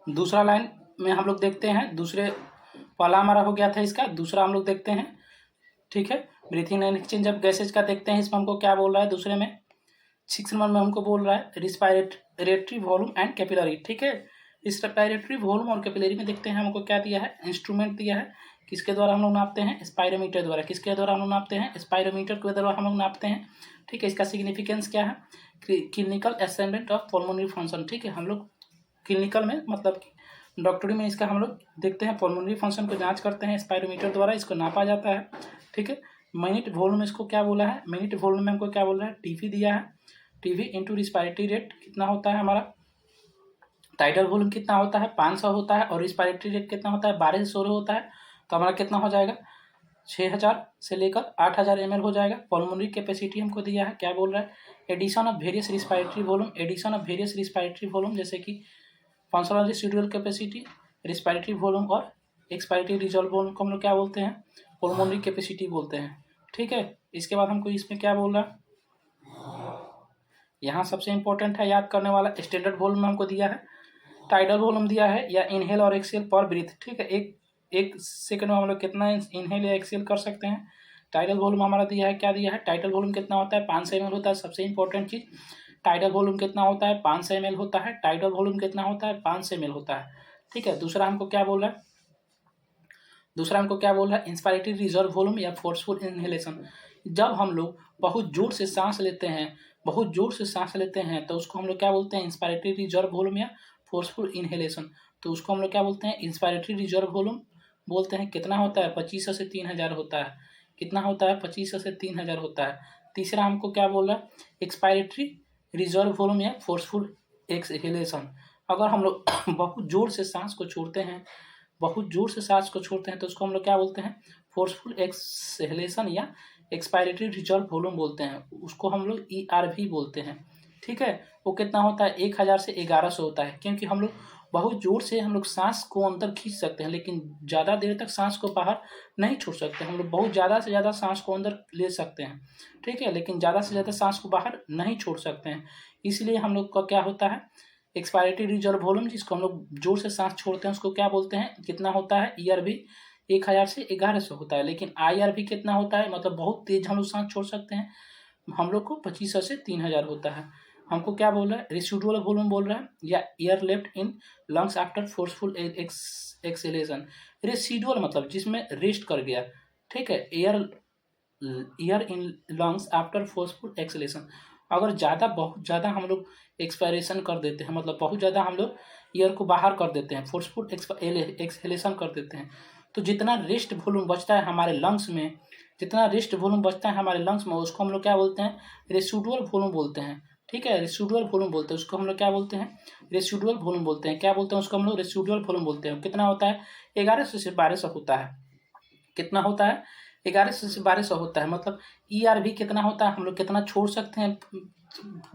दूसरा लाइन में हम लोग देखते हैं, पहला हमारा हो गया था इसका, दूसरा हम लोग देखते हैं। ठीक है, breathing and exchange of gases का देखते हैं। इसमें हमको क्या बोल रहा है दूसरे में, 6 नंबर में हमको बोल रहा है रिस्पायरेटरी वॉल्यूम एंड कैपिलरी। ठीक है, रिस्पायरेटरी वॉल्यूम और कैपिलरी में देखते हैं हमको क्या दिया है, इंस्ट्रूमेंट दिया है, किसके द्वारा हम लोग नापते हैं, स्पायरोमीटर द्वारा। किसके द्वारा हम लोग नापते हैं, स्पायरोमीटर के द्वारा हम लोग नापते हैं। ठीक है, इसका सिग्निफिकेंस क्या है, clinical assessment of pulmonary function. ठीक है, हम लोग क्लिनिकल में मतलब डॉक्टरी में इसका हम लोग देखते हैं, पल्मोनरी फंक्शन को जांच करते हैं स्पायरोमीटर द्वारा, इसको नापा जाता है। ठीक है, मिनट वॉल्यूम इसको क्या बोला है, मिनट वॉल्यूम में हमको क्या बोल रहा है, टीवी दिया है। टीवी इंटू रिस्पायरेटरी रेट कितना होता है हमारा, टाइटल वॉल्यूम कितना होता है 500 होता है, और रिस्पायरेटरी रेट कितना होता है 12 से 16 होता है। तो हमारा कितना हो जाएगा, 6000 से लेकर 8000 ml हो जाएगा। पल्मोनरी कैपेसिटी हमको दिया है, क्या बोल रहा है, addition of various respiratory volume, addition of various respiratory volume, जैसे कि functional residual capacity, respiratory volume और एक्सपायरेटरी रिजॉल्व वॉल्यूम को हम लोग क्या बोलते हैं, पल्मोनरी कैपेसिटी बोलते हैं। ठीक है, इसके बाद हमको इसमें क्या बोल रहा है, यहाँ सबसे इंपॉर्टेंट है याद करने वाला, स्टैंडर्ड वॉल्यूम हमको दिया है, टाइडल वॉल्यूम दिया है, या इनहेल और एक्सेल पर ब्रीथ। ठीक है, एक सेकंड में हम लोग कितना इनहेल या एक्सेल कर सकते हैं। टाइडल वॉल्यूम हमारा दिया है, क्या दिया है, टाइडल वॉल्यूम कितना होता है 500 ml होता है। सबसे इंपॉर्टेंट चीज, टाइडल वॉल्यूम कितना होता है 500 ml होता है, टाइडल वॉल्यूम कितना होता है 500 ml होता है। ठीक है, दूसरा हमको क्या बोल रहा है, इंस्पायरेटरी रिजर्व वॉल्यूम या फोर्सफुल इनहेलेशन। जब हम लोग बहुत जोर से सांस लेते हैं तो उसको हम लोग क्या बोलते हैं, इंस्पायरेटरी रिजर्व वॉल्यूम या फोर्सफुल इनहेलेशन। तो उसको हम लोग क्या बोलते हैं, इंस्पायरेटरी रिजर्व वॉल्यूम बोलते हैं। कितना होता है 2500 से 3000 होता है। कितना होता है 2500 से 3000 होता है। तीसरा हमको क्या बोल रहा है, एक्सपायरेटरी रिजर्व वॉल्यूम या फोर्सफुल एक्सहेलेशन। अगर हम लोग बहुत जोर से सांस को छोड़ते हैं तो उसको हम लोग क्या बोलते हैं, फोर्सफुल एक्सहेलेशन या एक्सपायरेटरी रिजर्व वॉल्यूम बोलते हैं। उसको हम लोग ERV बोलते हैं। ठीक है, वो कितना होता है 1000 से 1100 होता है, क्योंकि हम लोग बहुत जोर से हम लोग सांस को अंदर खींच सकते हैं, लेकिन ज़्यादा देर तक सांस को बाहर नहीं छोड़ सकते। हम लोग बहुत ज़्यादा से ज़्यादा सांस को अंदर ले सकते हैं, ठीक है, लेकिन ज़्यादा से ज़्यादा सांस को बाहर नहीं छोड़ सकते हैं। इसलिए हम लोग का क्या होता है, एक्सपायरेटरी रिजर्व वॉल्यूम, जिसको हम लोग जोर से सांस छोड़ते हैं उसको क्या बोलते हैं, कितना होता है, ERV 1000 से 1100 होता है। लेकिन IRV कितना होता है, मतलब बहुत तेज हम लोग सांस छोड़ सकते हैं, हम लोग को 2500 से 3000 होता है। हमको क्या बोल रहा है, रेसिडुअल वॉल्यूम बोल रहा है, या air left in lungs after forceful exhalation. Residual मतलब जिसमें रेस्ट कर गया, ठीक है, air in lungs after forceful exhalation. अगर बहुत ज़्यादा हम लोग एक्सपायरेशन कर देते हैं, मतलब बहुत ज़्यादा हम लोग एयर को बाहर कर देते हैं, फोर्सफुल एक्सहेलेशन कर देते हैं, तो जितना रेस्ट वॉल्यूम बचता है हमारे लंग्स में, उसको हम लोग क्या बोलते हैं, रेसिडुअल वॉल्यूम बोलते हैं। ठीक है, रेसिडुअल वॉल्यूम बोलते हैं उसको हम लोग, क्या बोलते हैं, रेसिडुअल वॉल्यूम बोलते हैं। क्या बोलते हैं उसको हम लोग, रेसिडुअल वॉल्यूम बोलते हैं। कितना होता है, 1100 से 1200 होता है। कितना होता है, 1100 से 1200 होता है। मतलब ERV कितना होता है, हम लोग कितना छोड़ सकते हैं,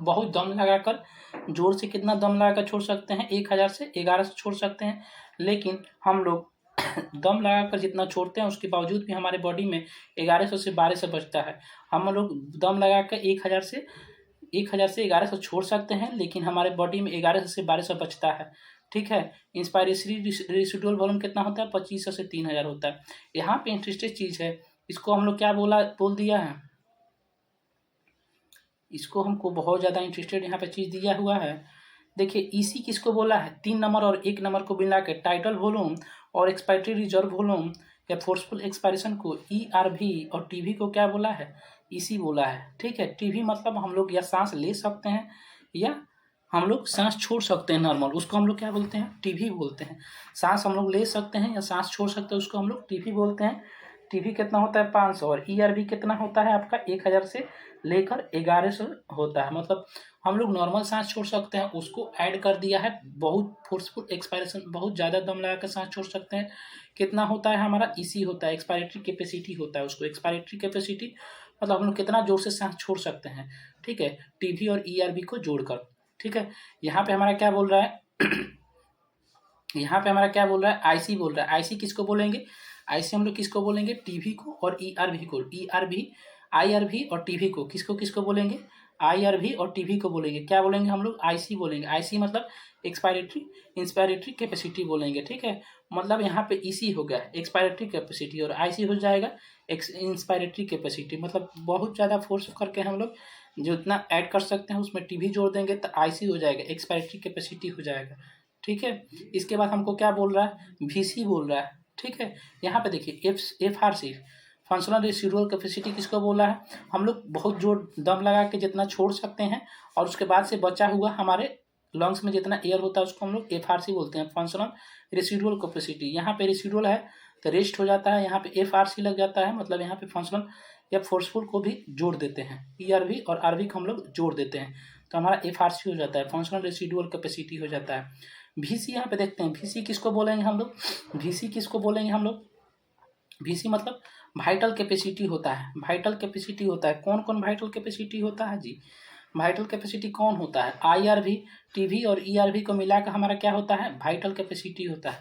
बहुत दम लगाकर, जोर से कितना दम लगाकर छोड़ सकते हैं, 1000 से 1100 छोड़ सकते हैं। लेकिन हम लोग दम लगाकर जितना छोड़ते हैं उसके बावजूद भी हमारे बॉडी में 1100 से 1200 बचता है। हम लोग दम लगाकर 1000 से 1100 छोड़ सकते हैं, लेकिन हमारे बॉडी में 1100 से 1200 बचता है। ठीक है, इंस्पायरेटरी रेसिडुअल वॉल्यूम कितना होता है, 2500 से 3000 होता है। यहाँ पे इंटरेस्टेड चीज़ है, इसको हम लोग क्या बोल दिया है, इसको हमको बहुत ज़्यादा इंटरेस्टेड यहाँ पे चीज़ दिया हुआ है। देखिए EC किसको बोला है, 3 नंबर और 1 नंबर को मिला के टाइटल वॉल्यूम और एक्सपायरेटरी रिजर्व वॉल्यूम या फोर्सफुल एक्सपायरेशन को ERV, और TV को क्या बोला है, EC बोला है। ठीक है, TV मतलब हम लोग या सांस ले सकते हैं या हम लोग सांस छोड़ सकते हैं नॉर्मल, उसको हम लोग क्या बोलते हैं, TV बोलते हैं। सांस हम लोग ले सकते हैं या सांस छोड़ सकते हैं, उसको हम लोग TV बोलते हैं। TV कितना होता है 500, और ERV कितना होता है आपका 1000 से लेकर 1100 होता है। मतलब हम लोग नॉर्मल सांस छोड़ सकते हैं, उसको ऐड कर दिया है बहुत फोर्सफुल एक्सपायरेशन, बहुत ज़्यादा दम लगा कर सांस छोड़ सकते हैं। कितना होता है हमारा, EC होता है, एक्सपायरेटरी कैपेसिटी होता है उसको। एक्सपायरेटरी कैपेसिटी मतलब हम लोग कितना जोर से सांस छोड़ सकते हैं। ठीक है, TV और ERV को जोड़कर। ठीक है, यहाँ पे हमारा क्या बोल रहा है IC बोल रहा है। IC किसको बोलेंगे, IC हम लोग किसको बोलेंगे, TV को और ERV को। IRV और TV को किसको बोलेंगे, IRV और TB को बोलेंगे, क्या बोलेंगे हम लोग, IC बोलेंगे। IC मतलब इंस्पायरेटरी कैपेसिटी बोलेंगे, ठीक है। मतलब यहाँ पे EC हो गया एक्सपायरेटरी कैपेसिटी और IC हो जाएगा इंस्पायरेटरी कैपेसिटी। मतलब बहुत ज़्यादा फोर्स करके हम लोग जितना ऐड कर सकते हैं उसमें TB जोड़ देंगे तो IC हो जाएगा, एक्सपायरेटरी कैपेसिटी हो जाएगा, ठीक है। इसके बाद हमको क्या बोल रहा है, VC बोल रहा है, ठीक है। यहाँ पे देखिए FRC फंक्शनल रेसिडुअल कैपेसिटी किसको बोला है, हम लोग बहुत जोर दम लगा के जितना छोड़ सकते हैं और उसके बाद से बचा हुआ हमारे लंग्स में जितना एयर होता है उसको हम लोग FRC बोलते हैं, फंक्शनल रेसिडुअल कैपेसिटी। यहाँ पे रेसिडुअल है तो रेस्ट हो जाता है, यहाँ पे FRC लग जाता है, मतलब यहाँ पे फंक्शनल या फोर्सफुल को भी जोड़ देते हैं, ERV और RV को हम लोग जोड़ देते हैं तो हमारा FRC हो जाता है, फंक्शनल रेसिडुअल कैपेसिटी हो जाता है। VC यहाँ पे देखते हैं, VC किसको बोलेंगे हम लोग, VC किसको बोलेंगे हम लोग, VC मतलब वाइटल कैपेसिटी होता है, वाइटल कैपेसिटी होता है। कौन कौन वाइटल कैपेसिटी होता है जी, वाइटल कैपेसिटी कौन होता है, IRV TB और ERV को मिलाकर हमारा क्या होता है, वाइटल कैपेसिटी होता है।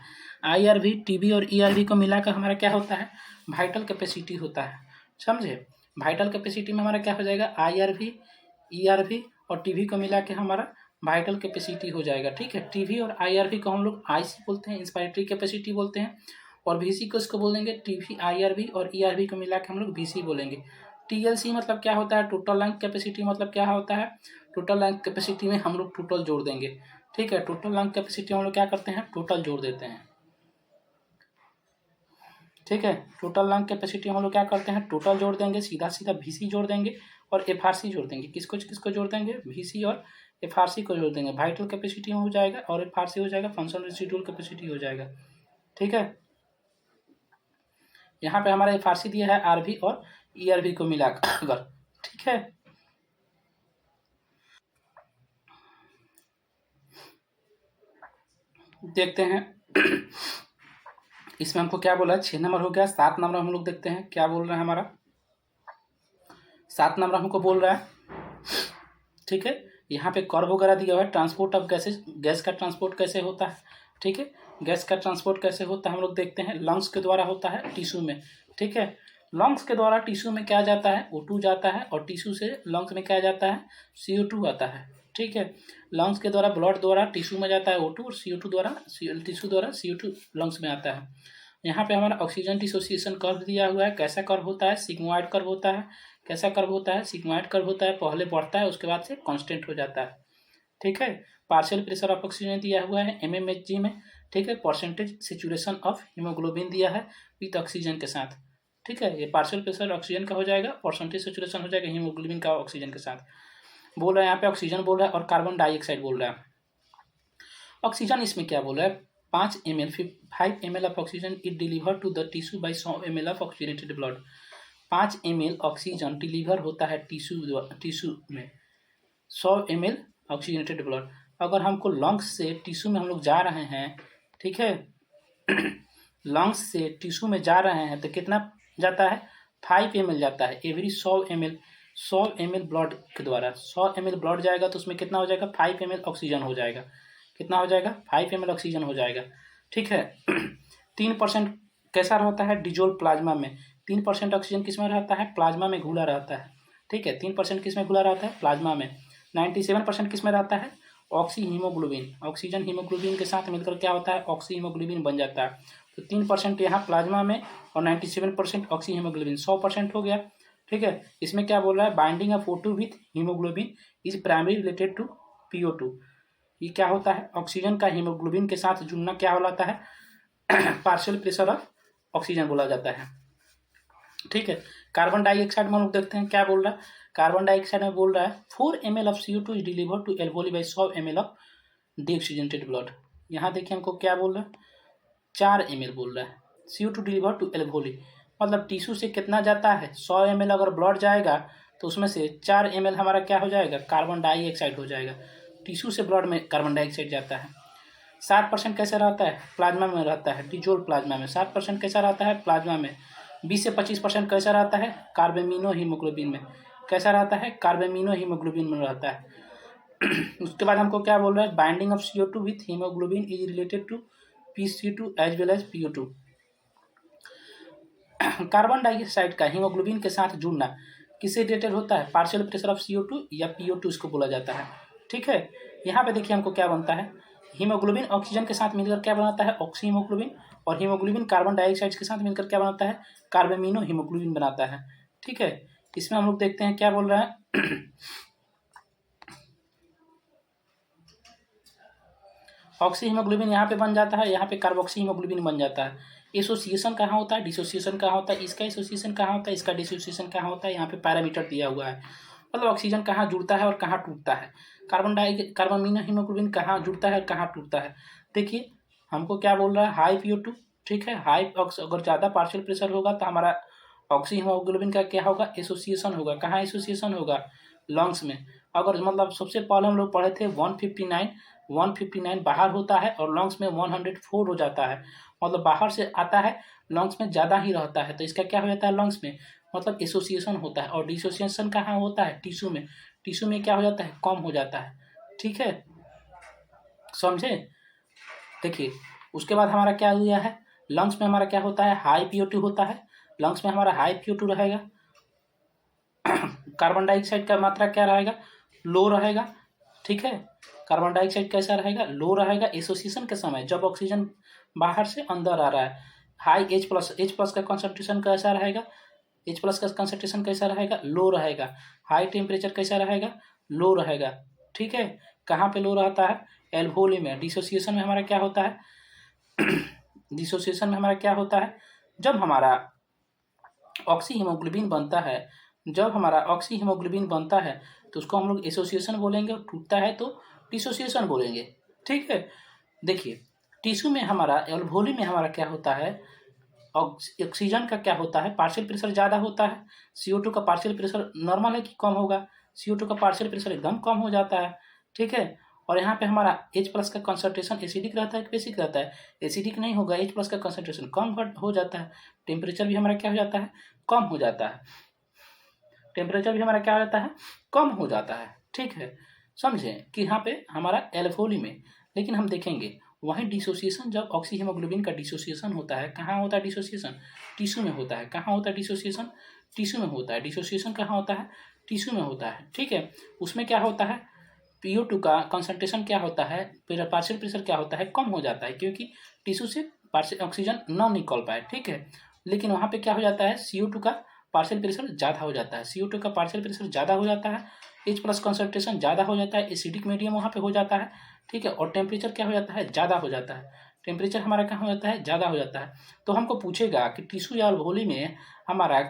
IRV TB और ERV को मिलाकर हमारा क्या होता है, वाइटल कैपेसिटी होता है, समझे। वाइटल कैपेसिटी में हमारा क्या हो जाएगा, IRV ERV और TB को मिला के हमारा वाइटल कैपेसिटी हो जाएगा, ठीक है। TB और IRV को हम लोग IC बोलते हैं, इंस्पायरेटरी कैपेसिटी बोलते हैं, और VC को इसको बोलेंगे TB IRV और ERV को मिला के हम लोग VC बोलेंगे। TLC मतलब क्या होता है, टोटल लंग कैपेसिटी, मतलब क्या होता है, टोटल लंग कैपेसिटी में हम लोग टोटल जोड़ देंगे, ठीक है। टोटल लंग कैपेसिटी हम लोग क्या करते हैं, टोटल जोड़ देते हैं, ठीक है। टोटल लंग कैपेसिटी हम लोग क्या करते हैं, टोटल जोड़ देंगे, सीधा सीधा VC जोड़ देंगे और FRC जोड़ देंगे। किसको किसको जोड़ देंगे, VC और FRC को जोड़ देंगे। वाइटल कैपेसिटी में हो जाएगा और FRC हो जाएगा, फंक्शनल रेसिडुअल कैपेसिटी हो जाएगा, ठीक है। यहाँ पे हमारा FRC दिया है RV और ERV को मिलाकर, ठीक है। देखते हैं इसमें हमको क्या बोला है, 6 नंबर हो गया। 7 नंबर हम लोग देखते हैं क्या बोल रहा है हमारा। 7 नंबर हमको बोल रहा है, ठीक है। यहाँ पे कर्व वगैरह दिया हुआ है, ट्रांसपोर्ट ऑफ गैसेज, गैस का ट्रांसपोर्ट कैसे होता है, ठीक है। गैस का ट्रांसपोर्ट कैसे होता है हम लोग देखते हैं, लंग्स के द्वारा होता है टिश्यू में, ठीक है। लंग्स के द्वारा टिश्यू में क्या जाता है, O2 जाता है और टिश्यू से लंग्स में क्या जाता है, CO2 आता है, ठीक है। लंग्स के द्वारा ब्लड द्वारा टिश्यू में जाता है O2 और CO2 द्वारा टिश्यू द्वारा CO2 लंग्स में आता है। यहाँ पे हमारा ऑक्सीजन डिसोसिएशन कर्व दिया हुआ है, कैसा कर्व होता है, सिग्मोइड कर्व होता है। कैसा कर्व होता है, सिग्मोइड कर्व होता है, पहले बढ़ता है उसके बाद से कांस्टेंट हो जाता है, ठीक है। पार्शियल प्रेशर ऑफ ऑक्सीजन दिया हुआ है mmHg में, ठीक है। परसेंटेज सेचुरेशन ऑफ हीमोग्लोबिन दिया है विथ ऑक्सीजन के साथ, ठीक है। ये पार्शियल प्रेशर ऑक्सीजन का हो जाएगा, परसेंटेज सेचुरेशन हो जाएगा हीमोग्लोबिन का ऑक्सीजन के साथ। बोल रहा है यहाँ पे ऑक्सीजन बोल रहा है और कार्बन डाइऑक्साइड बोल रहा है। ऑक्सीजन इसमें क्या बोल रहा है, 5 ml 5 ml of oxygen it deliver to the tissue by 100 ml of oxygenated blood. 5 ml oxygen deliver होता है टिश्यू में, 100 ml ऑक्सीजनेटेड ब्लड। अगर हमको लंग्स से टिश्यू में हम लोग जा रहे हैं, ठीक है, लंग्स से टिश्यू में जा रहे हैं तो कितना जाता है, 5 ml जाता है एवरी 100 ml ब्लड के द्वारा। 100 ml ब्लड जाएगा तो उसमें कितना हो जाएगा, 5 ml ऑक्सीजन हो जाएगा। कितना हो जाएगा, 5 ml ऑक्सीजन हो जाएगा, ठीक है। 3% कैसा रहता है, डिजोल्व प्लाज्मा में। 3% ऑक्सीजन किस में रहता है, प्लाज्मा में घुला रहता है, ठीक है। 3% किस में घुला रहता है, प्लाज्मा में। 97% किस में रहता है, ऑक्सी हीमोग्लोबिन। ऑक्सीजन हीमोग्लोबिन के साथ मिलकर क्या होता है, ऑक्सी हीमोग्लोबिन बन जाता है। तो 3% यहाँ प्लाज्मा में और 97% ऑक्सी हीमोग्लोबिन, 100% हो गया, ठीक है। इसमें क्या बोल रहा है, binding of O2 with haemoglobin is primary related to PO2। ये क्या होता है, ऑक्सीजन का हीमोग्लोबिन के साथ जुड़ना क्या होता है, पार्शियल प्रेशर ऑफ ऑक्सीजन बोला जाता है, ठीक है। कार्बन डाइऑक्साइड में हम लोग देखते हैं क्या बोल रहा है। कार्बन डाइऑक्साइड में बोल रहा है 4 ml of CO2 is deliver to alveoli by 100 ml of deoxygenated blood. यहाँ देखिए हमको क्या बोल रहा है, 4 ml बोल रहा है CO2 डिलीवर टू एल्वोली, मतलब टिश्यू से कितना जाता है, 100 ml अगर ब्लड जाएगा तो उसमें से 4 ml हमारा क्या हो जाएगा, कार्बन डाइऑक्साइड हो जाएगा। टिश्यू से ब्लड में कार्बन डाइऑक्साइड जाता है। 7% कैसा रहता है, प्लाज्मा में रहता है, डिजोल्व प्लाज्मा में। 7% कैसा रहता है, प्लाज्मा में। 20 से 25% कैसा रहता है, कार्बेमिनो हीमोग्लोबिन में। कैसा रहता है, कार्बेमिनो हीमोग्लोबिन में रहता है। उसके बाद हमको क्या बोल रहा है, binding of CO2 with haemoglobin is related to PC2 as well as PO2। Carbon dioxide का हीमोग्लोबिन के साथ जुड़ना किससे रिलेटेड होता है? पार्शियल प्रेशर ऑफ CO2 या PO2 इसको बोला जाता है। ठीक है, यहाँ पे देखिए हमको क्या बनता है, हीमोग्लोबिन ऑक्सीजन के साथ मिलकर क्या बनाता है? Oxy haemoglobin. और हीमोग्लोबिन कार्बन डाइऑक्साइड के साथ मिलकर क्या बनाता है? कार्बामिनो हीमोग्लोबिन बनाता है। ठीक है, इसमें हम लोग देखते हैं क्या बोल रहा है ऑक्सी हीमोग्लोबिन यहाँ पे बन जाता है, यहाँ पे कार्बोक्सी हीमोग्लोबिन बन जाता है। एसोसिएशन कहाँ होता है? डिसोसिएशन कहाँ होता है? इसका एसोसिएशन कहाँ होता है? इसका डिसोसिएशन कहाँ होता है? यहाँ पे पैरामीटर दिया हुआ है, मतलब ऑक्सीजन कहाँ जुड़ता है और कहाँ टूटता है, कार्बामिनो हीमोग्लोबिन कहाँ जुड़ता है और कहाँ टूटता है। देखिए हमको क्या बोल रहा है, हाई PO2। ठीक है, हाई अगर ज़्यादा पार्शियल प्रेशर होगा तो हमारा ऑक्सी हीमोग्लोबिन का क्या होगा? एसोसिएशन होगा। कहाँ एसोसिएशन होगा? लंग्स में। अगर मतलब सबसे पहले हम लोग पढ़े थे 159 बाहर होता है और लंग्स में 104 हो जाता है, मतलब बाहर से आता है लंग्स में ज़्यादा ही रहता है, तो इसका क्या हो जाता है? लंग्स में मतलब एसोसिएशन होता है। और डिसोसिएशन कहाँ होता है? टिश्यू में। टिश्यू में क्या हो जाता है? कम हो जाता है। ठीक है, समझे? देखिए उसके बाद हमारा क्या हुआ है, लंग्स में हमारा क्या होता है? हाई PO2 होता है। लंग्स में हमारा हाई PO2 रहेगा। कार्बन डाइऑक्साइड का मात्रा क्या रहेगा? लो रहेगा। ठीक है, कार्बन डाइऑक्साइड कैसा रहेगा? लो रहेगा एसोसिएशन के समय, जब ऑक्सीजन बाहर से अंदर आ रहा है। हाई H+ का कॉन्सेंट्रेशन कैसा रहेगा? H+ का कंसंट्रेशन कैसा रहेगा? लो रहेगा। हाई टेम्परेचर कैसा रहेगा? लो रहेगा। ठीक है, कहाँ पे लो रहता है? एल्वोली में। डिसोसिएशन में हमारा क्या होता है? डिसोसिएशन में हमारा क्या होता है? जब हमारा ऑक्सी हीमोग्लोबिन बनता है, जब हमारा ऑक्सी हीमोग्लोबिन बनता है तो उसको हम लोग एसोसिएशन बोलेंगे, और टूटता है तो डिसोसिएशन बोलेंगे। ठीक है, देखिए टिश्यू में हमारा एल्वोली में हमारा क्या होता है, ऑक्सीजन का क्या होता है? पार्शियल प्रेशर ज़्यादा होता है। CO2 का पार्शियल प्रेशर नॉर्मल है कि कम होगा? CO2 का पार्शियल प्रेशर एकदम कम हो जाता है। ठीक है, और यहाँ पे हमारा H+ का कंसंट्रेशन एसिडिक रहता है कि बेसिक रहता है? एसिडिक नहीं होगा, H+ का कंसंट्रेशन कम हो जाता है। टेम्परेचर भी हमारा क्या हो जाता है? कम हो जाता है। टेम्परेचर भी हमारा क्या हो जाता है? कम हो जाता है। ठीक है, समझे कि यहाँ पे हमारा एल्वोली में। लेकिन हम देखेंगे वहीं डिसोसिएशन, जब ऑक्सी हीमोग्लोबिन का डिसोसिएशन होता है, कहाँ होता है डिसोसिएशन? टिश्यू में होता है। कहाँ होता है डिसोसिएशन? टिश्यू में होता है। डिसोसिएशन कहाँ होता है? टिश्यू में होता है। ठीक है, उसमें क्या होता है? PO2 का कंसंट्रेशन क्या होता है? पार्शियल प्रेशर क्या होता है? कम हो जाता है, क्योंकि टिश्यू से ऑक्सीजन ना निकल पाए। ठीक है, लेकिन वहाँ पे क्या हो जाता है? CO2 का पार्शियल प्रेशर ज़्यादा हो जाता है। CO2 का पार्शियल प्रेशर ज़्यादा हो जाता है, H+ कंसंट्रेशन ज़्यादा हो जाता है, एसिडिक मीडियम वहाँ पे हो जाता है। ठीक है, और टेम्परेचर क्या हो जाता है? ज़्यादा हो जाता है। टेम्परेचर हमारा क्या हो जाता है? ज़्यादा हो जाता है। तो हमको पूछेगा कि टिश्यू या एल्वोली में हमारा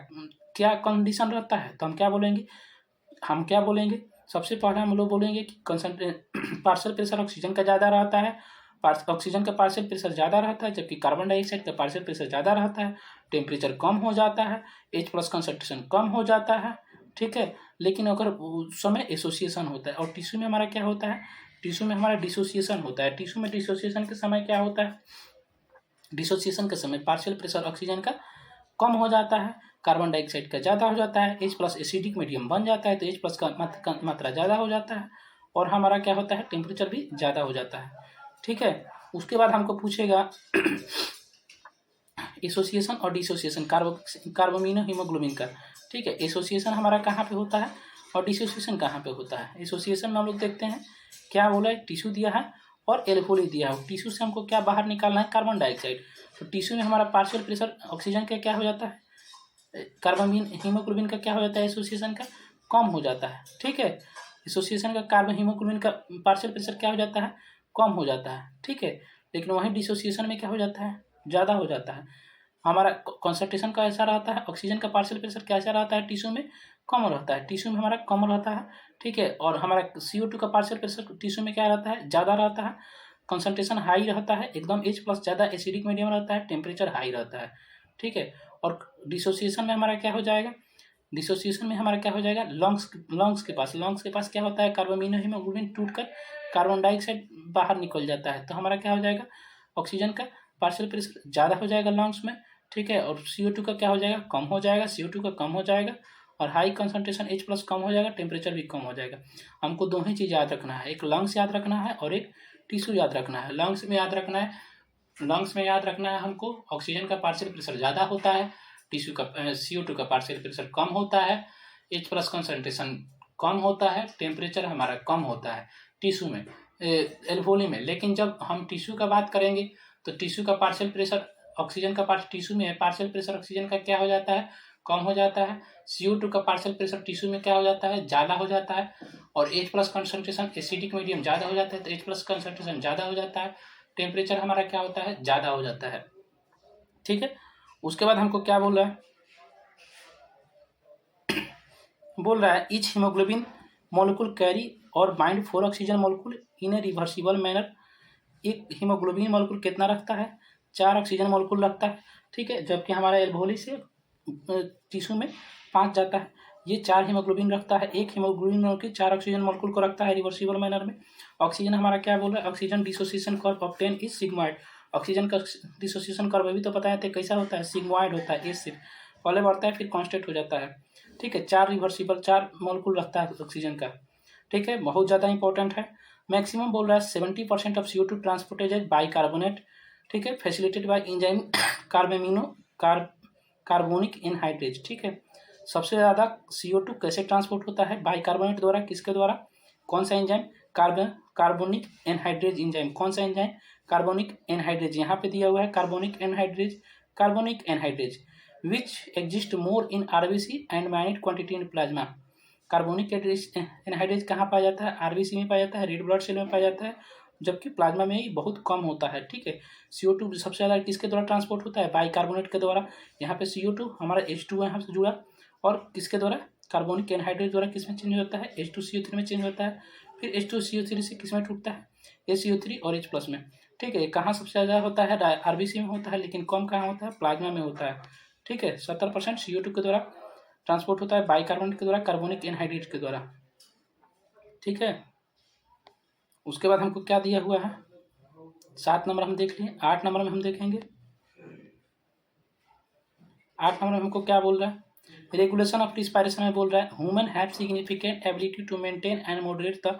क्या कंडीशन रहता है, तो हम क्या बोलेंगे? सबसे पहले हम लोग बोलेंगे कि पार्शियल प्रेशर ऑक्सीजन का ज़्यादा रहता है। ऑक्सीजन का पार्शियल प्रेशर ज़्यादा रहता है, जबकि कार्बन डाइऑक्साइड का पार्शियल प्रेशर ज़्यादा रहता है। टेम्परेचर कम हो जाता है, H+ कंसंट्रेशन कम हो जाता है। ठीक है, लेकिन अगर उस समय एसोसिएशन होता है। और टिश्यू में हमारा क्या होता है? टिश्यू में हमारा डिसोसिएशन होता है। टिश्यू में डिसोसिएशन के समय क्या होता है? डिसोसिएशन के समय पार्शियल प्रेशर ऑक्सीजन का कम हो जाता है, कार्बन डाइऑक्साइड का ज़्यादा हो जाता है, H+ एसिडिक मीडियम बन जाता है, तो H+ का मात्रा ज़्यादा हो जाता है, और हमारा क्या होता है? टेम्परेचर भी ज़्यादा हो जाता है। ठीक है, उसके बाद हमको पूछेगा एसोसिएशन और डिसोसिएशन कार्बामिनो हीमोग्लोबिन का। ठीक है, एसोसिएशन हमारा कहाँ पे होता है और डिसोसिएशन कहाँ पे होता है? एसोसिएशन में हम लोग देखते हैं क्या बोला है, टिश्यू दिया है और एल्वोली दिया है। टिश्यू से हमको क्या बाहर निकालना है? Carbon dioxide. तो टिश्यू में हमारा पार्शियल प्रेशर ऑक्सीजन का क्या हो जाता है? कार्बामिन हीमोग्लोबिन का क्या हो जाता है? एसोसिएशन का कम हो जाता है। ठीक है, एसोसिएशन का कार्बन हीमोग्लोबिन का पार्शियल प्रेशर क्या हो जाता है? कम हो जाता है। ठीक है, लेकिन वहीं डिसोसिएशन में क्या हो जाता है? ज़्यादा हो जाता है। हमारा कंसंट्रेशन कैसा रहता है? ऑक्सीजन का पार्शियल प्रेशर कैसा रहता है? टिश्यू में कम रहता है। टिश्यू में हमारा कम रहता है। ठीक है, और हमारा CO2 का पार्शियल प्रेशर टिश्यू में क्या रहता है? ज़्यादा रहता है। कंसंट्रेशन हाई रहता है, एकदम H+ ज़्यादा एसिडिक मीडियम रहता है, टेम्परेचर हाई रहता है। ठीक है, और डिसोसिएशन में हमारा क्या हो जाएगा? डिसोसिएशन में हमारा क्या हो जाएगा? लंग्स के पास क्या होता है? कार्बामिनो हीमोग्लोबिन टूटकर कार्बन डाइऑक्साइड बाहर निकल जाता है, तो हमारा क्या हो जाएगा? ऑक्सीजन का पार्शियल प्रेशर ज़्यादा हो जाएगा लंग्स में। ठीक है, और CO2 का क्या हो जाएगा? कम हो जाएगा। CO2 का कम हो जाएगा और हाई कंसंट्रेशन H+ कम हो जाएगा, टेम्परेचर भी कम हो जाएगा। हमको दो ही चीज़ याद रखना है, एक लंग्स याद रखना है और एक टिश्यू याद रखना है। लंग्स में याद रखना है हमको ऑक्सीजन का पार्शियल प्रेशर ज़्यादा होता है, टिश्यू का CO2 का पार्शियल प्रेशर कम होता है। H प्लस कंसंट्रेशन कम होता है, टेम्परेचर हमारा कम होता है टिश्यू में, एल्वोली में। लेकिन जब हम टिश्यू का बात करेंगे तो टिश्यू का पार्शियल प्रेशर, ऑक्सीजन का पार्ट टिश्यू में है, पार्शियल प्रेशर ऑक्सीजन का क्या हो जाता है, कम हो जाता है। CO2 का पार्शियल प्रेशर टिश्यू में क्या हो जाता है, ज़्यादा हो जाता है। और H plus concentration acidic medium ज़्यादा हो जाता है तो H प्लस कंसंट्रेशन ज़्यादा हो जाता है, टेम्परेचर हमारा क्या होता है, ज़्यादा हो जाता है। ठीक है, उसके बाद हमको क्या बोल रहा है, बोल रहा है ईच हीमोग्लोबिन मॉलिक्यूल कैरी और बाइंड 4 ऑक्सीजन मॉलिक्यूल इन ए रिवर्सिबल मैनर। एक हीमोग्लोबिन मॉलिक्यूल कितना रखता है, 4 ऑक्सीजन मॉलिक्यूल रखता है। ठीक है, जबकि हमारा एल्वोली से टिश्यू में 5 जाता है। ये 4 हीमोग्लोबिन रखता है, एक हीमोग्लोबिन मॉलिक्यूल 4 ऑक्सीजन मॉलिक्यूल को रखता है रिवर्सिबल मैनर में। ऑक्सीजन हमारा क्या बोल रहा है, oxygen dissociation curve obtain is sigmoid. Oxygen का डिसोसिएशन कर्व अभी तो बताए थे कैसा होता है, सिग्मोइड होता है, एस से पहले बढ़ता है फिर कांस्टेंट हो जाता है। ठीक है, 4 रिवर्सिबल 4 मॉलिक्यूल रखता है ऑक्सीजन का। ठीक है, बहुत ज़्यादा इंपॉर्टेंट है। मैक्सिमम बोल रहा है 70% of CO2 transported by carbonate. ठीक है, facilitated by enzyme carbamino carbonic anhydrase. ठीक है, सबसे ज़्यादा CO2 कैसे ट्रांसपोर्ट होता है, बाई कार्बोनेट द्वारा, किसके द्वारा, कौन सा एंजाइम, कार्बोनिक एनहाइड्रेज एंजाइम। कौन सा एंजाइम, कार्बोनिक एनहाइड्रेज, यहाँ पे दिया हुआ है carbonic anhydrase which exist more in RBC and minute quantity in plasma. Carbonic anhydrase कहाँ पाया जाता है, RBC में पाया जाता है, रेड ब्लड सेल में पाया जाता है, जबकि प्लाज्मा में ही बहुत कम होता है। ठीक है, CO2 सबसे ज़्यादा किसके द्वारा ट्रांसपोर्ट होता है, बाइकार्बोनेट के द्वारा। यहाँ पे CO2 हमारा H2 यहाँ से जुड़ा, और किसके द्वारा, कार्बोनिक एनहाइड्रेज द्वारा किस में चेंज होता है, H2CO3 में चेंज होता है। फिर H2CO3 से किस में टूटता है, ACO3 और H प्लस में। ठीक है, कहाँ सबसे ज़्यादा होता है, RBC में होता है, लेकिन कम कहाँ होता है, प्लाज्मा में होता है। ठीक है, 70% CO2 के द्वारा ट्रांसपोर्ट होता है, बाइकार्बोनेट के द्वारा, कार्बोनिक एनहाइड्रेज के द्वारा। ठीक है, उसके बाद हमको क्या दिया हुआ है, 7 नंबर हम देख लिए। 8 नंबर में हम देखेंगे, 8 नंबर में हमको क्या बोल रहा है, रेगुलेशन ऑफ रिस्पायरेशन में बोल रहा है human have significant ability to maintain and moderate the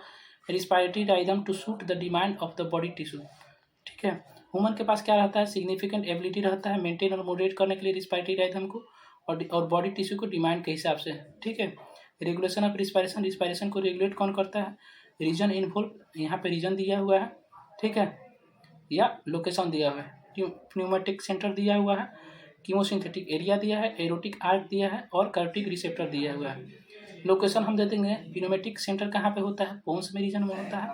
respiratory rhythm to suit the demand of the body tissue. ठीक है, ह्यूमन के पास क्या रहता है, सिग्निफिकेंट एबिलिटी रहता है मेंटेन और मॉडरेट करने के लिए रिस्पायरेटरी राइदम को, और बॉडी टिश्यू को डिमांड के हिसाब से। ठीक है, रेगुलेशन ऑफ रिस्पायरेशन, रिस्पायरेशन को रेगुलेट कौन करता है, रीजन इन्वॉल्व, यहाँ पे रीजन दिया हुआ है। ठीक है, या लोकेशन दिया हुआ है, प्न्यूमेटिक सेंटर दिया हुआ है, कीमोसिंथेटिक एरिया दिया है, एरोटिक आर्क दिया है, और कार्टिक रिसेप्टर दिया हुआ है। लोकेशन हम दे देंगे, प्न्यूमेटिक सेंटर कहाँ पे होता है, पोन्स में रीजन में होता है।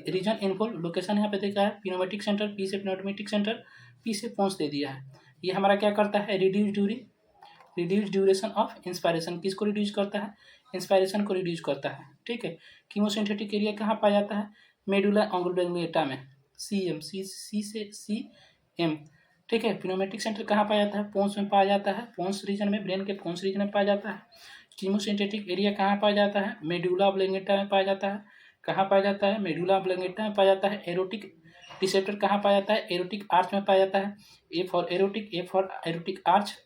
रीजन इन्वॉल्व, लोकेशन यहाँ पे देखा है, प्न्यूमेटिक सेंटर, पी से प्न्यूमेटिक सेंटर, पी से पोन्स दे दिया है। ये हमारा क्या करता है, रिड्यूस ड्यूरेशन ऑफ इंस्पायरेशन, किसको रिड्यूस करता है, इंस्पायरेशन को रिड्यूस करता है। ठीक है, कीमोसिंथेटिक एरिया कहाँ पाया जाता है, मेडुला ऑब्लंगेटा में, CM, सी से CM। ठीक है, प्न्यूमेटिक सेंटर कहाँ पाया जाता है, पोन्स में पाया जाता है, पोन्स रीजन में, ब्रेन के पोन्स रीजन में पाया जाता है। कीमोसिंथेटिक एरिया कहाँ पाया जाता है, मेडुला ऑब्लंगेटा में पाया जाता है। कहाँ पाया जाता है, मेडुला ऑब्लंगेटा में पाया जाता है। एरोटिक रिसेप्टर कहाँ पाया जाता है, एरोटिक आर्च में पाया जाता है। A for aortic arch,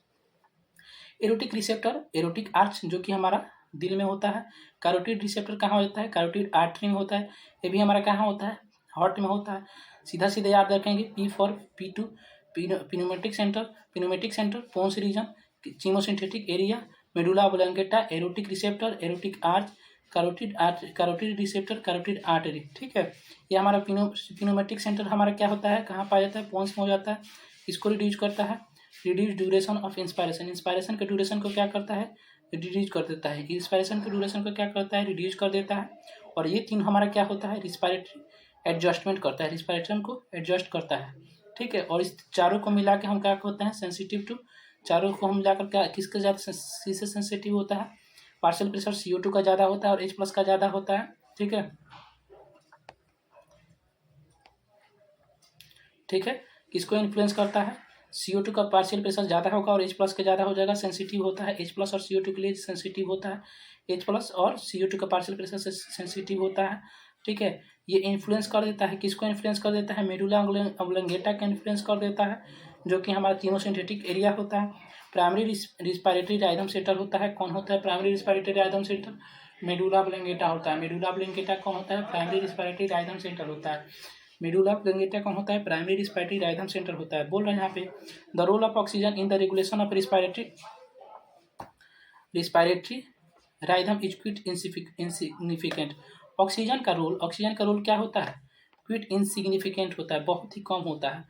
aortic receptor, aortic arch जो कि हमारा दिल में होता है। कैरोटिड रिसेप्टर कहाँ होता है, कैरोटिड आर्टरी में होता है। ये भी हमारा कहाँ होता है, हार्ट में होता है। सीधा सीधा याद रखेंगे, P2 pneumatic centre, pons region, chemosynthetic area, medulla oblongata, aortic receptor, aortic arch, carotid receptor, carotid artery. ठीक है, ये हमारा प्न्यूमेटिक सेंटर हमारा क्या होता है, कहाँ पाया जाता है, पोन्स में हो जाता है। इसको रिड्यूस करता है, reduce duration of inspiration, inspiration के ड्यूरेशन को क्या करता है, रिड्यूस कर देता है। इंस्पायरेशन के ड्यूरेशन को क्या करता है, रिड्यूस कर देता है। और ये तीन हमारा क्या होता है, रिस्पायरेटरी एडजस्टमेंट करता है, रिस्पायरेशन को एडजस्ट करता है। ठीक है, और इस चारों को मिला के हम क्या होते हैं, सेंसिटिव टू, चारों को हम मिलाकर क्या, किसके ज़्यादा किससे सेंसिटिव होता है, पार्शियल प्रेशर CO2 का ज़्यादा होता है और H प्लस का ज़्यादा होता है। ठीक है, ठीक है, किसको इन्फ्लुएंस करता है, CO2 का पार्शियल प्रेशर ज़्यादा होगा और H प्लस के ज़्यादा हो जाएगा, सेंसिटिव होता है। H प्लस और CO2 के लिए सेंसिटिव होता है, H प्लस और CO2 का पार्शियल प्रेशर से सेंसिटिव होता है। ठीक है, ये इन्फ्लुएंस कर देता है, किसको इन्फ्लुएंस कर देता है, मेडुला ऑब्लंगेटा का इन्फ्लुएंस कर देता है, जो कि हमारा कीमोसिंथेटिक एरिया होता है। प्राइमरी रिस्पायरेटरी राइदम सेंटर होता है, कौन होता है primary respiratory rhythm centre, medulla oblongata होता है। मेडुला ऑब्लंगेटा कौन होता है, प्राइमरी रिस्पायरेटरी राइदम सेंटर होता है। मेडुला ऑब्लंगेटा कौन होता है, प्राइमरी रिस्पायरेटरी राइदम सेंटर होता है। बोल रहे हैं यहाँ पे, the role of oxygen in the regulation of respiratory rhythm is quite insignificant. Oxygen का रोल क्या होता है? क्विट इनसिग्निफिकेंट होता है, बहुत ही कम होता है।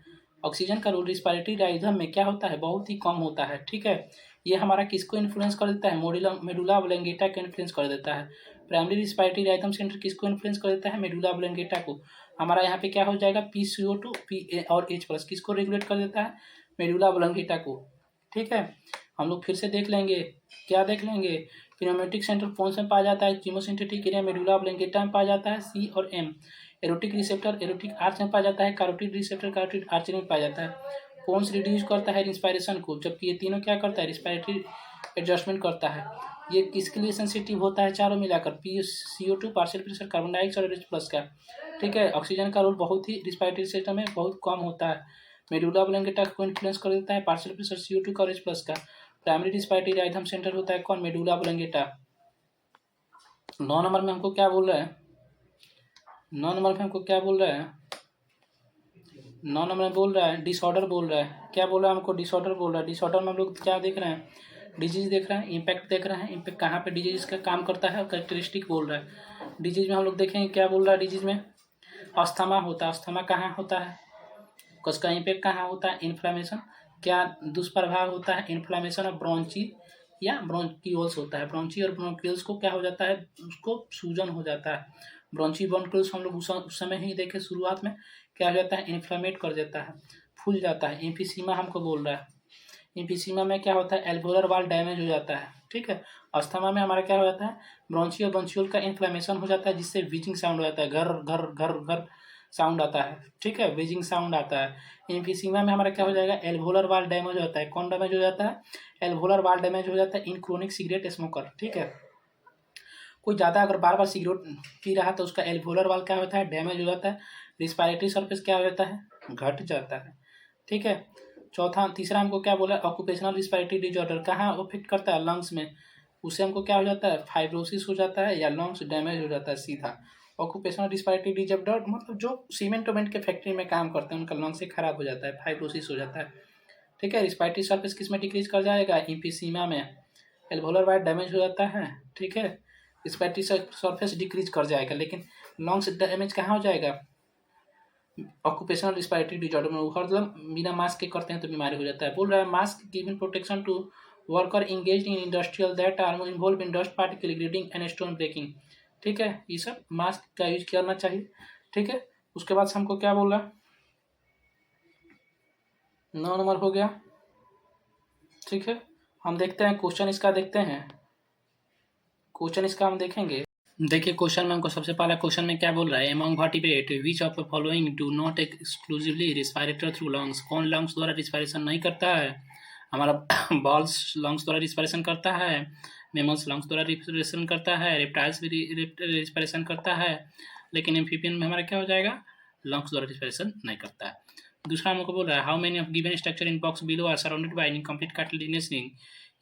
ऑक्सीजन का रोल रिस्पायरेटरी राइथम में क्या होता है? बहुत ही कम होता है। ठीक है, ये हमारा किसको इन्फ्लुएंस कर देता है? मेडुला ऑब्लोंगेटा को इन्फ्लुएंस कर देता है। प्राइमरी रिस्पायरेटरी राइथम सेंटर किसको इन्फ्लुएंस कर देता है? मेडुला ऑब्लोंगेटा को। हमारा यहाँ पे क्या हो जाएगा? PCO2 P और H+ किसको रेगुलेट कर देता है? मेडुला ऑब्लोंगेटा को। ठीक है, हम लोग फिर से देख लेंगे, क्या देख लेंगे? किनेमेटिक सेंटर कौन से में पाया जाता है? कीमोसिंथेटिक एरिया मेडुला ऑब्लोंगेटा में पाया जाता है, C और M। Aortic receptor aortic arch में पाया जाता है, कैरोटिड रिसेप्टर कैरोटिड आर्च में पाया जाता है। कौन रिड्यूस करता है? इंस्पायरेशन को, जबकि ये तीनों क्या करता है? रिस्पायरेटरी एडजस्टमेंट करता है। ये किसके लिए सेंसिटिव होता है? चारों मिलाकर, CO2, partial pressure, carbon dioxide और H+ का। ठीक है, ऑक्सीजन का रोल बहुत ही रिस्पायरेटरी सिस्टम में बहुत कम होता है। मेडुला ऑब्लोंगेटा को इन्फ्लुएंस कर देता है, पार्शियल प्रेशर CO2 का और H+ का। प्राइमरी रिस्पायरेटरी राइथम सेंटर होता है कौन? Medulla oblongata. 9 नंबर में हमको क्या बोल रहा है? 9 नंबर में हमको क्या बोल रहा है? 9 नंबर में बोल रहा है डिसऑर्डर बोल रहा है। क्या बोल रहा है हमको? डिसऑर्डर बोल रहा है। डिसऑर्डर में हम लोग क्या देख रहे हैं? डिजीज देख रहे हैं, इम्पैक्ट देख रहे हैं। इम्पैक्ट कहाँ पे डिजीज का काम करता है? कैरेक्टरिस्टिक बोल रहा है। डिजीज में हम लोग देखेंगे क्या बोल रहा है? डिजीज में अस्थमा होता है। अस्थमा कहाँ होता है? उसका इम्पैक्ट कहाँ होता है? इन्फ्लामेशन। क्या दुष्प्रभाव होता है? इन्फ्लामेशन और ब्रोंची या ब्रोंक्यूल्स होता है। ब्रोंची और ब्रोंक्यूल्स को क्या हो जाता है? उसको सूजन हो जाता है। ब्रोंची ब्रोंक्यूल्स हम लोग उस समय ही देखे शुरुआत में, क्या हो जाता है? इन्फ्लामेट कर देता है, फूल जाता है। एम्फीसीमा हमको बोल रहा है। एम्फीसीमा में क्या होता है? एल्वोलर वाल डैमेज हो जाता है। ठीक है, अस्थमा में हमारा क्या हो जाता है? ब्रोंची और ब्रोंक्यूल का इन्फ्लामेशन हो जाता है, जिससे वीजिंग साउंड हो जाता है, घर घर घर घर साउंड आता है। ठीक है, वीजिंग साउंड आता है। एम्फीसीमा में हमारा क्या हो जाएगा? एल्वोलर वाल डैमेज होता है। कौन डैमेज हो जाता है? एल्वोलर वाल डैमेज हो जाता है इन क्रोनिक सिगरेट स्मोकर। ठीक है, कोई ज़्यादा अगर बार बार सिगरेट पी रहा है तो उसका एल्वोलर वाल क्या होता है? डैमेज हो जाता है। रिस्पायरेटरी सरफेस क्या हो जाता है? घट जाता है। ठीक है, तीसरा हमको क्या बोला? ऑक्यूपेशनल रिस्पायरेटरी डिजॉर्डर कहाँ अफेक्ट करता है? लंग्स में। उससे हमको क्या हो जाता है? फाइब्रोसिस हो जाता है या लंग्स डैमेज हो जाता है सीधा। ऑक्यूपेशनल रिस्पायरेटरी डिजॉर्डर मतलब जो सीमेंट वेमेंट के फैक्ट्री में काम करते हैं उनका लंग्स से खराब हो जाता है, फाइब्रोसिस हो जाता है। ठीक है, रिस्पायरेटरी सरफेस किस में डिक्रीज कर जाएगा? एम्फीसीमा में। एल्वोलर वाल डैमेज हो जाता है। ठीक है, रिस्पायरेटरी सरफेस डिक्रीज कर जाएगा, लेकिन लंग्स डैमेज कहाँ हो जाएगा? ऑक्यूपेशनल रिस्पायरेटरी डिजॉर्डर में। मतलब बिना मास्क के करते हैं तो बीमारी हो जाता है। बोल रहा है mask given protection to worker engage in industrial that are involve in dust particle grading and stone breaking. ठीक है, ये सब मास्क का यूज करना चाहिए। ठीक है, उसके बाद से हमको क्या बोल रहा है? 9 नंबर हो गया। ठीक है, हम देखते हैं क्वेश्चन इसका, देखते हैं क्वेश्चन इसका हम देखेंगे। देखिए क्वेश्चन में हमको सबसे पहला क्वेश्चन में क्या बोल रहा है? Among vertebrate which of the following do not exclusively respirator through lungs. कौन लंग्स द्वारा रिस्पायरेशन नहीं करता है? हमारा बॉल्स लंग्स द्वारा रिस्पायरेशन करता है, मेमल्स लंग्स द्वारा रिस्पायरेशन करता है, रेप्टाइल्स भी रिस्पायरेशन करता है, लेकिन एम्फीबियन में हमारा क्या हो जाएगा? लंग्स द्वारा रिस्पायरेशन नहीं करता है। दूसरा हमको बोल रहा है how many of given structure in box below are surrounded by incomplete cartilaginous ring.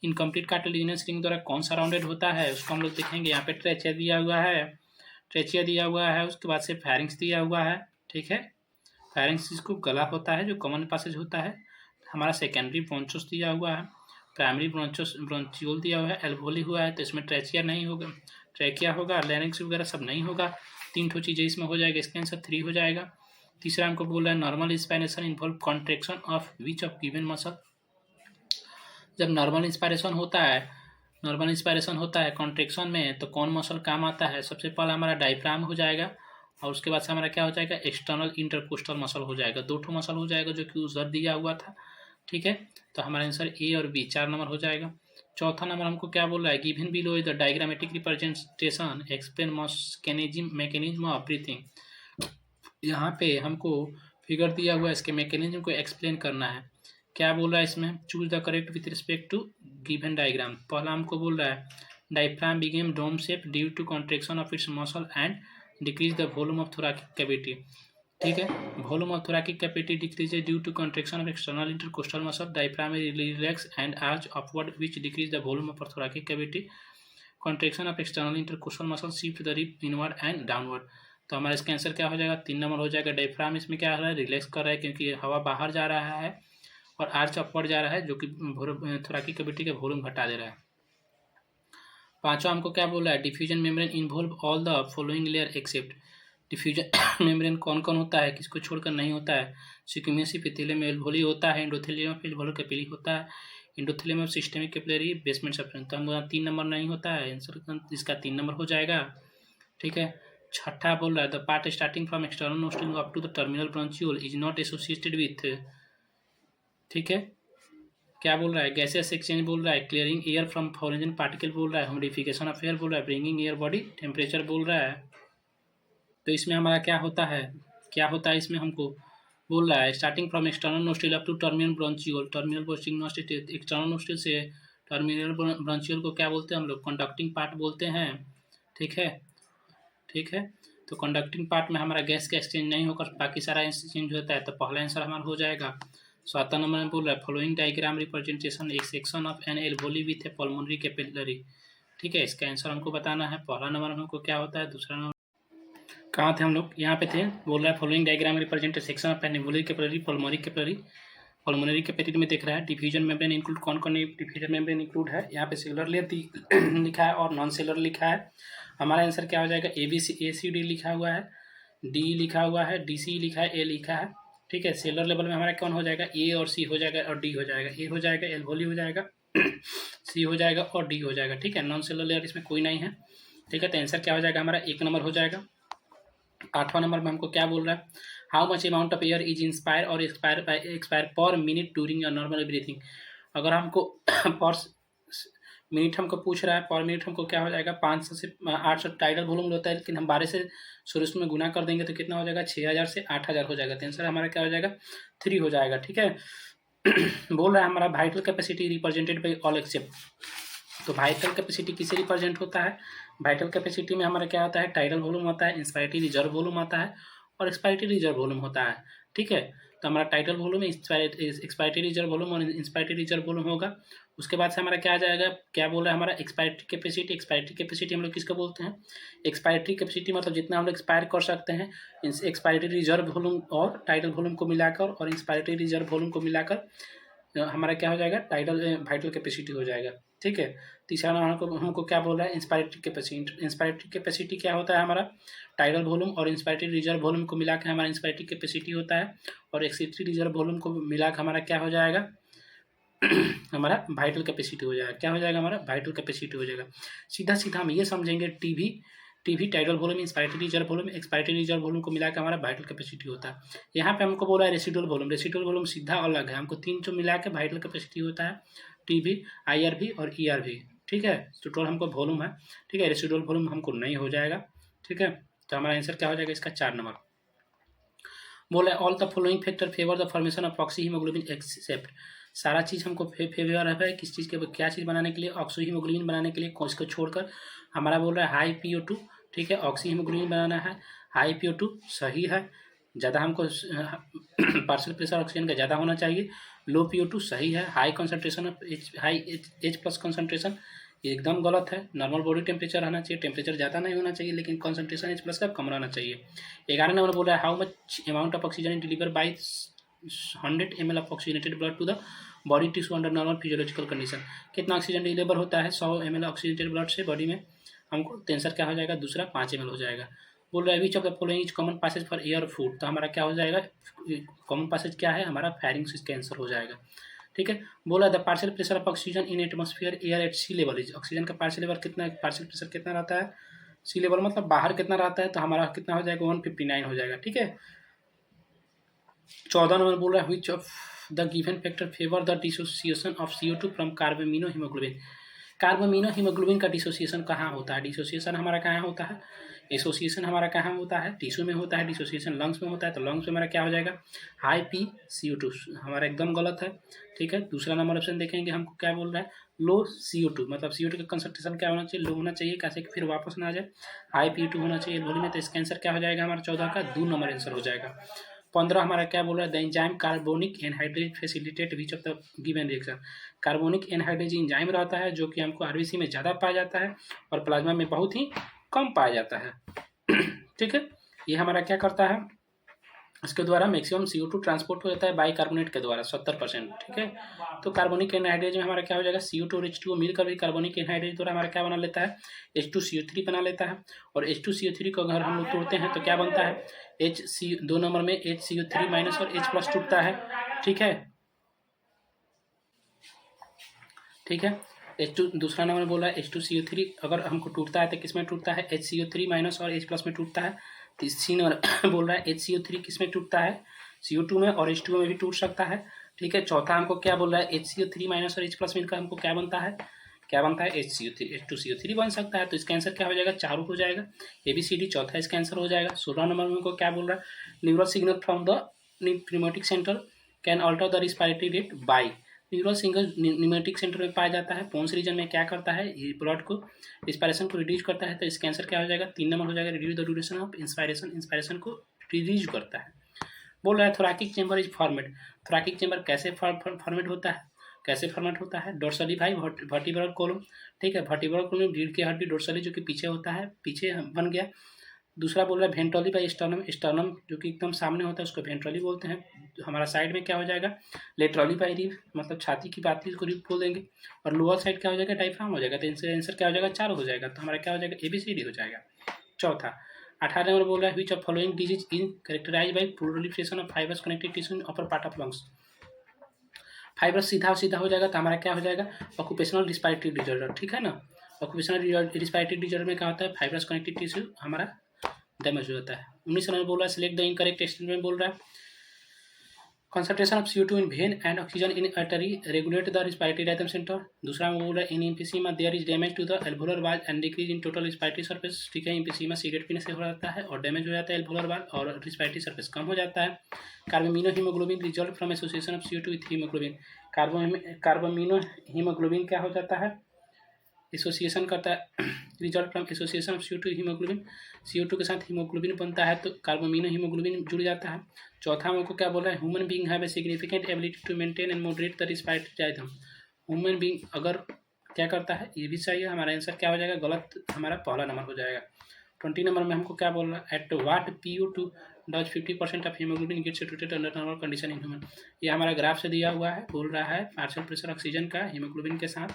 Incomplete cartilaginous ring द्वारा कौन सराउंडेड होता है उसको हम लोग देखेंगे। यहाँ पे ट्रेचिया दिया हुआ है, ट्रेचिया दिया हुआ है, उसके बाद से फैरिंग्स दिया हुआ है। ठीक है, फैरिंग्स जिसको गला होता है, जो कॉमन पैसेज होता है। हमारा सेकेंडरी ब्रोंचोस दिया हुआ है, प्राइमरी ब्रोंचियोल दिया हुआ है, एल्वोली हुआ है, तो इसमें ट्रेचिया नहीं होगा, ट्रैकिया होगा, लैरिंक्स वगैरह सब नहीं होगा। 3 ठो चीज़ें इसमें हो जाएगा, इसका आंसर 3 हो जाएगा। तीसरा हमको बोल रहा है normal inspiration involve contraction of which of given muscle. जब नॉर्मल इंस्पायरेशन होता है कॉन्ट्रेक्शन में, तो कौन मसल काम आता है? सबसे पहला हमारा डायफ्राम हो जाएगा, और उसके बाद से हमारा क्या हो जाएगा? एक्सटर्नल इंटरकोस्टल मसल हो जाएगा। 2 ठो मसल हो जाएगा जो कि उधर दिया हुआ था। ठीक है, तो हमारा आंसर ए और बी 4 नंबर हो जाएगा। चौथा नंबर हमको क्या बोल रहा है? Given below is the diagrammatic representation explain mechanism of breathing. यहाँ पे हमको फिगर दिया हुआ है, इसके मैकेनिज्म को एक्सप्लेन करना है। क्या बोल रहा है इसमें? Choose the correct with respect to given diagram. पहला हमको बोल रहा है diaphragm became dome shape due to contraction of its muscle and decrease the volume of thoracic cavity. ठीक है, volume of thoracic cavity decrease due to contraction of external intercostal muscle. Diaphragm relax and arch upward which decrease the volume of thoracic cavity. Contraction of external intercostal muscle shift the rib inward and downward. तो हमारा इसका answer क्या हो जाएगा? 3 number हो जाएगा। Diaphragm इसमें क्या हो रहा है? रिलैक्स कर रहा है क्योंकि हवा बाहर जा रहा है, और आर्च अपवर्ड जा रहा है जो कि थोरैकिक कैविटी का वॉल्यूम घटा दे रहा है। पांचवा हमको क्या बोला है, diffusion membrane involve all the following layer except. Diffusion membrane कौन कौन होता है, किसको छोड़कर नहीं होता है, स्क्विमस एपिथेलियम एल्वेओली होता है, एंडोथेलियम एल्वेओली कैपिलरी होता है, endothelium systemic capillary, basement substance. तो हम 3 नंबर नहीं होता है आंसर, इसका 3 नंबर हो जाएगा। ठीक है। छठा बोल रहा है the part starting from external nostril up to the terminal bronchiole is not associated with. ठीक है। क्या बोल रहा है, गैसेस एक्सचेंज बोल रहा है, clearing air from foreign particle बोल रहा है, ह्यूमिडिफिकेशन ऑफ एयर बोल रहा है, ब्रिंगिंग एयर बॉडी टेम्परेचर बोल रहा है। तो इसमें हमारा क्या होता है, इसमें हमको बोल रहा है starting from external nostril up to terminal bronchiole. Terminal bronchiole nostril, external nostril से टर्मिनल ब्रोंचियोल को क्या बोलते हैं हम लोग, कंडक्टिंग पार्ट बोलते हैं। ठीक है। ठीक है। तो कंडक्टिंग पार्ट में हमारा गैस का एक्सचेंज नहीं होकर बाकी सारा एक्सचेंज होता है। तो पहला आंसर हमारा हो जाएगा। 7वां नंबर में बोल रहा है फॉलोइंग डायग्राम रिप्रेजेंटेशन एक section of an alveoli with a pulmonary capillary. ठीक है। इसका आंसर हमको बताना है। पहला नंबर हमको क्या होता है, दूसरा नंबर कहाँ थे हम लोग, यहाँ पे थे। बोल रहा है following diagram represent a section of an alveoli capillary pulmonary capillary. Pulmonary capillary में देख रहा है डिफ्यूजन मेम्ब्रेन इंक्लूड कौन कौन डिफ्यूजन मेम्ब्रेन इंक्लूड है, यहाँ पे सेलुलर लेयर लिखा है और नॉन सेलुलर लिखा है। हमारा आंसर क्या हो जाएगा, ABCD लिखा हुआ है, D लिखा हुआ है, DC लिखा है, A लिखा है। ठीक है। सेलुलर लेवल में हमारा कौन हो जाएगा, A और C हो जाएगा और D हो जाएगा। A हो जाएगा, एल्वेओली हो जाएगा, C हो जाएगा और D हो जाएगा। ठीक है। नॉन सेलुलर लेयर इसमें कोई नहीं है। ठीक है। तो आंसर क्या हो जाएगा हमारा, 1 नंबर हो जाएगा। 8वां नंबर में हमको क्या बोल रहा है, how much amount of air is inspire और expire per minute during your normal breathing. अगर हमको पर मिनट हमको पूछ रहा है, पर मिनट हमको क्या हो जाएगा, 500 से 800 टाइडल वॉल्यूम होता है, लेकिन हम 12 से शुरू में गुना कर देंगे तो कितना हो जाएगा, 6000 से 8000 हो जाएगा। तो आंसर हमारा क्या हो जाएगा, 3 हो जाएगा। ठीक है। बोल रहा है हमारा vital capacity represented by all except. तो वाइटल कैपेसिटी किसे रिप्रेजेंट होता है, वाइटल कैपेसिटी में हमारा क्या होता है, टाइडल वॉल्यूम होता है, इंस्पायरेटरी रिजर्व वॉल्यूम आता है और एक्सपायरेटरी रिजर्व वॉल्यूम होता है। ठीक है। तो हमारा title volume expiratory reserve volume और इंस्पायरेटरी रिजर्व वॉल्यूम होगा। उसके बाद से हमारा क्या आ जाएगा, क्या बोल रहा है हमारा एक्सपायरेटरी कैपेसिटी। एक्सपायरेटरी कैपेसिटी हम लोग किसको बोलते हैं, एक्सपायरेटरी कैपेसिटी मतलब जितना हम लोग एक्सपायर कर सकते हैं, एक्सपायरेटरी रिजर्व वॉल्यूम और टाइटल वॉल्यूम को मिलाकर और इंस्पायरेटरी रिजर्व वॉल्यूम को मिलाकर हमारा क्या हो जाएगा, टाइटल वाइटल कैपेसिटी हो जाएगा। ठीक है। तीसरा नंबर हमको क्या बोल रहा है, इंस्पायरेटरी कैपेसिटी। इंस्पायरेटरी कैपेसिटी क्या होता है हमारा, टाइडल वॉल्यूम और इंस्पायरेटरी रिजर्व वॉल्यूम को मिलाकर हमारा इंस्पायरेटरी कैपेसिटी होता है और एक्सपायरेटरी रिजर्व वॉल्यूम को मिलाकर हमारा क्या हो जाएगा हमारा वाइटल कैपेसिटी हो जाएगा। क्या हो जाएगा हमारा, वाइटल कैपेसिटी हो जाएगा। सीधा सीधा हम ये समझेंगे TV tidal volume, inspiratory reserve volume, expiratory reserve volume को मिलाकर हमारा वाइटल कैपेसिटी होता है। यहाँ पे हमको बोला है रेसिडुअल वॉल्यूम। रेसिडुअल वॉल्यूम सीधा अलग है, हमको 3 जो मिला के वाइटल कैपेसिटी होता है, टीवी, IRV और ERV। ठीक है। टोटल हमको वॉल्यूम है। ठीक है। रेसिडुअल वॉल्यूम हमको नहीं हो जाएगा। ठीक है। तो हमारा आंसर क्या हो जाएगा इसका, 4 नंबर। बोला all the following factor favour the formation of oxy haemoglobin except. सारा चीज़ हमको फेवर है किस चीज़ के, क्या चीज़ बनाने के लिए, ऑक्सी हीमोग्लोबिन बनाने के लिए। इसको छोड़कर हमारा बोल रहा है हाई PO2। ठीक है। ऑक्सी हीमोग्लोबिन बनाना है, हाई PO2 सही है, ज़्यादा हमको पार्शियल प्रेशर ऑक्सीजन का ज़्यादा होना चाहिए। लो PO2 सही है, high concentration of high H+ concentration एकदम गलत है। नॉर्मल बॉडी टेम्परेचर रहना चाहिए, टेम्परेचर ज़्यादा नहीं होना चाहिए, लेकिन कंसनट्रेशन H+ का कम रहना चाहिए। 11 नंबर बोल रहा है how much amount of oxygen deliver by 100 ml of oxygenated blood to the body tissue under normal physiological condition. कितना ऑक्सीजन डिलीवर होता है 100 ml ऑक्सीजनेटेड ब्लड से बॉडी में, हमको आंसर क्या हो जाएगा, दूसरा 5 ml हो जाएगा। बोल रहा है which of the following is common passage for air food. तो हमारा क्या हो जाएगा, कॉमन पासेज क्या है हमारा, फेरिंग्स का आंसर हो जाएगा। ठीक है। बोला the partial pressure of oxygen in atmosphere air at sea level is. Oxygen का पार्शियल लेवल कितना, पार्शियल प्रेशर कितना रहता है, सी लेवल मतलब बाहर कितना रहता है, तो हमारा कितना हो जाएगा, 159 हो जाएगा। ठीक है। 14 नंबर बोल रहा है which of the given factor favour the dissociation of CO2 from carbamino haemoglobin. Carbamino haemoglobin का डिसोसिएशन कहाँ होता है, डिसोसिएशन हमारा कहाँ होता है, एसोसिएशन हमारा कहाँ होता है, टिश्यू में होता है, डिसोसिएशन लंग्स में होता है। तो लंग्स में हमारा क्या हो जाएगा, हाई PCO2 हमारा एकदम गलत है। ठीक है। दूसरा नंबर ऑप्शन देखेंगे हमको क्या बोल रहा है, लो CO2 मतलब CO2 का कंसंट्रेशन क्या होना चाहिए, लो होना चाहिए, कैसे कि फिर वापस ना आ जाए, हाई PO2 होना चाहिए बॉडी में। तो इसका आंसर क्या हो जाएगा हमारा 14 का 2 नंबर आंसर हो जाएगा। 15 हमारा क्या बोल रहा है, the enzyme carbonic anhydrase facilitate which of the given reaction. Carbonic anhydrase enzyme रहता है जो कि हमको RBC में ज़्यादा पाया जाता है और प्लाज्मा में बहुत ही कम पाया जाता है। ठीक है। ये हमारा क्या करता है, इसके द्वारा मैक्सिमम CO2 ट्रांसपोर्ट हो जाता है बाइकार्बोनेट के द्वारा 70%। ठीक है, तो कार्बोनिक एनहाइड्रेज में हमारा क्या हो जाएगा, CO2 और H2O मिलकर भी कार्बोनिक एनहाइड्रेज द्वारा हमारा क्या बना लेता है, H2CO3 बना लेता है। और H2CO3 को अगर हम लोग तोड़ते हैं तो क्या बनता है, दो नंबर में HCO3 माइनस और H+ टूटता है। ठीक है, ठीक है, दूसरा नंबर बोला है H2CO3 अगर हमको टूटता है तो किस में टूटता है, HCO3 माइनस और H+ में टूटता है। तीसरी नंबर बोल रहा है HCO3 किस में टूटता है, CO2 में और H2O में भी टूट सकता है। ठीक है, चौथा हमको क्या बोल रहा है, HCO3 माइनस और H+ मिलकर हमको क्या बनता है, H2CO3 बन सकता है। तो इसका आंसर क्या हो जाएगा, चारों हो जाएगा, ABCD चौथा इसका आंसर हो जाएगा। 16 नंबर में हमको क्या बोल रहा है, neural signal from the pneumatic centre can alter the respiratory rate by. Neural signal pneumatic centre में पाया जाता है, पोन्स रीजन में क्या करता है, ये ब्लड को इंस्पायरेशन को रिड्यूस करता है। तो इसका आंसर क्या हो जाएगा, 3 नंबर हो जाएगा, reduce the duration of inspiration, inspiration को रिड्यूस करता है। बोल रहा है थोरैकिक चेंबर इज फॉर्मेट, थोरैकिक चेंबर कैसे फॉर्मेट होता है, कैसे फॉर्मेट होता है, डोर्सली भाई वर्टिब्रल कॉलम। ठीक है, वर्टिब्रल कॉलम रीढ़ की हड्डी डोर्सली जो कि पीछे होता है, पीछे बन गया। दूसरा बोल रहा है वेंट्रली बाई स्टर्नम, स्टर्नम जो कि एकदम सामने होता है उसको वेंट्रली बोलते हैं। हमारा साइड में क्या हो जाएगा, लेटरली बाई रिब, मतलब छाती की बात को रिब बोल देंगे। और लोअर साइड क्या हो जाएगा, डायफ्राम हो जाएगा। तो इनसे आंसर क्या हो जाएगा, 4 हो जाएगा। तो हमारा क्या हो जाएगा, ABCD हो जाएगा। चौथा 18 नंबर बोल रहा है which of following disease in characterize by proliferation of fibres connective tissue in upper part of lungs. Fibres सीधा सीधा हो जाएगा तो हमारा क्या हो जाएगा, ऑक्यूपेशनल रिस्पायरेटरी डिजॉर्डर। ठीक है ना, ऑक्यूपेशनल रिस्पायरेटरी डिजॉर्डर में क्या होता है, फाइबर्स कनेक्टिव टिश्यू हमारा डैमेज हो जाता है। 19 नंबर बोल रहा है सिलेक्ट द इनकरेक्ट स्टेटमेंट, बोल रहा है concentration of CO2 in vein and oxygen in artery regulate the respiratory rhythm center। दूसरा में बोल रहा है in emphysema there is damage to the alveolar wall and decrease in total respiratory surface। ठीक है, emphysema सिगरेट पीने से हो जाता है और डैमेज हो जाता है alveolar wall और respiratory surface कम हो जाता है। Carbamino haemoglobin result from association of CO2 with haemoglobin, carbamino haemoglobin क्या हो जाता है, एसोसिएशन करता है, result from association of CO2 haemoglobin, CO2 के साथ हीमोग्लोबिन बनता है तो कार्बोमिनो हीमोग्लोबिन जुड़ जाता है। चौथा हमको क्या बोल रहा है, human being have a significant ability to maintain and moderate the respiratory rhythm. Human being अगर क्या करता है, ये भी सही है, हमारा आंसर क्या हो जाएगा, गलत हमारा पहला नंबर हो जाएगा। 20 नंबर में हमको क्या बोल रहा है, at what PO2 does 50% of haemoglobin get saturated under normal condition in human. ये हमारा ग्राफ से दिया हुआ है, बोल रहा है पार्शियल प्रेशर ऑक्सीजन का हीमोग्लोबिन के साथ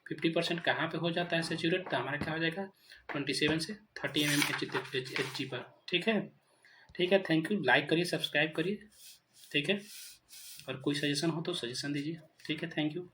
50% कहाँ पे हो जाता है सेचुरेट, तो हमारा क्या हो जाएगा 27 से 30 mmHg पर। ठीक है, ठीक है, थैंक यू, लाइक करिए, सब्सक्राइब करिए। ठीक है, और कोई सजेशन हो तो सजेशन दीजिए। ठीक है, थैंक यू।